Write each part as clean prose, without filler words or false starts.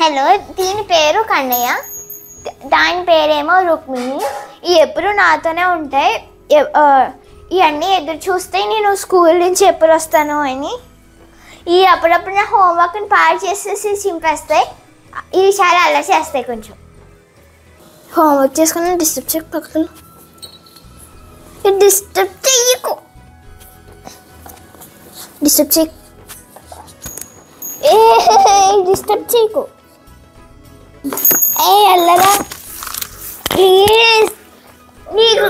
Hello, దీని పేరు కన్నయ్య, దాని పేరేమో రుక్మిణి. ఎప్పుడు నాతోనే ఉంటాయి. ఇవన్నీ ఎదురు చూస్తే నేను స్కూల్ నుంచి ఎప్పుడు వస్తాను అని. అప్పుడప్పుడు నా హోంవర్క్ని పాడు చేసేసి చింపేస్తాయి. ఇవి చాలా అల్లరి చేస్తాయి. కొంచెం హోంవర్క్ చేసుకుని డిస్టర్బ్ చేయకు, పక్కన డిస్టర్బ్ చేయకు, డిస్టర్బ్ చేయకు, డిస్టర్బ్ చేయకు. అల్లరా ప్లీజ్. నీకు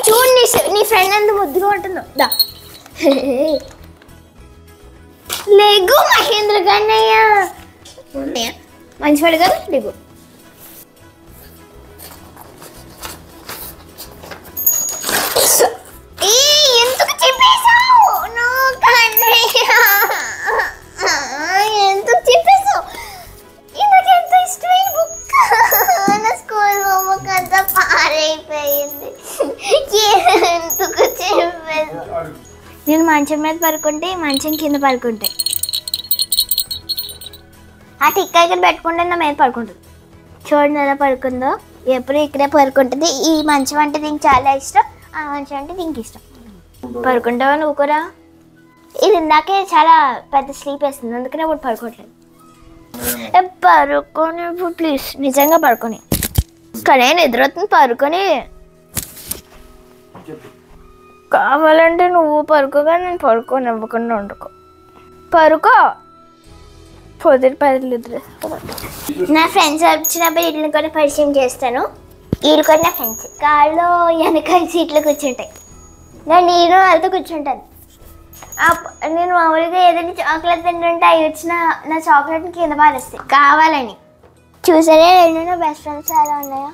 చూడు నీ ఫ్రెండ్ ఎంత ముద్దుగా ఉంటుందో. దా లేగు మహేంద్ర కన్నయ్య, మంచివాడు కదా. లేగు. ఎందుకు చెప్పేశావు నువ్వు కన్నయ్య? ఎందుకు చెప్పేశావు? నాకు ఎంత ఇష్టమైన బుక్, నా స్కూల్ హోంవర్క్ అంతా పారైపోయింది. ఎందుకు చెప్పేశావు? నేను మంచం మీద పడుకుంటే మంచం కింద పడుకుంటాయి. ఆ టిక్క ఇక్కడ పెట్టుకుంటే నా మీద పడుకుంటుంది. చూడండి ఎలా పడుకుందో. ఎప్పుడు ఇక్కడే పడుకుంటుంది. ఈ మంచం అంటే దీనికి చాలా ఇష్టం, ఆ మంచం అంటే దీనికి ఇష్టం. పడుకుంటావా నువ్వు కూడా? ఇది ఇందాకే చాలా పెద్ద స్లీప్ వేస్తుంది, అందుకనే ఇప్పుడు పడుకోవట్లేదు. పడుకొని ప్లీజ్, నిజంగా పడుకొని. కానీ నిద్రవుతుంది, పడుకొని. కావాలంటే నువ్వు పడుకోగా నేను పడుకోని ఇవ్వకుండా వండుకో. పడుకో. పొద్దుట 10 నిద్ర. నా ఫ్రెండ్స్ వచ్చినప్పుడు వీటిని కూడా పరిచయం చేస్తాను. వీళ్ళు కూడా నా ఫ్రెండ్స్. కాళ్ళు వెనకాల సీట్లు కూర్చుంటాయి. నేను వాళ్ళతో కూర్చుంటాను. నేను మామూలుగా ఏదైనా చాక్లెట్ తింటుంటే అవి వచ్చిన నా చాక్లెట్ని కింద పారేస్తాయి కావాలని. చూసారా, రెండు నా బెస్ట్ ఫ్రెండ్స్ ఎలా ఉన్నాయా?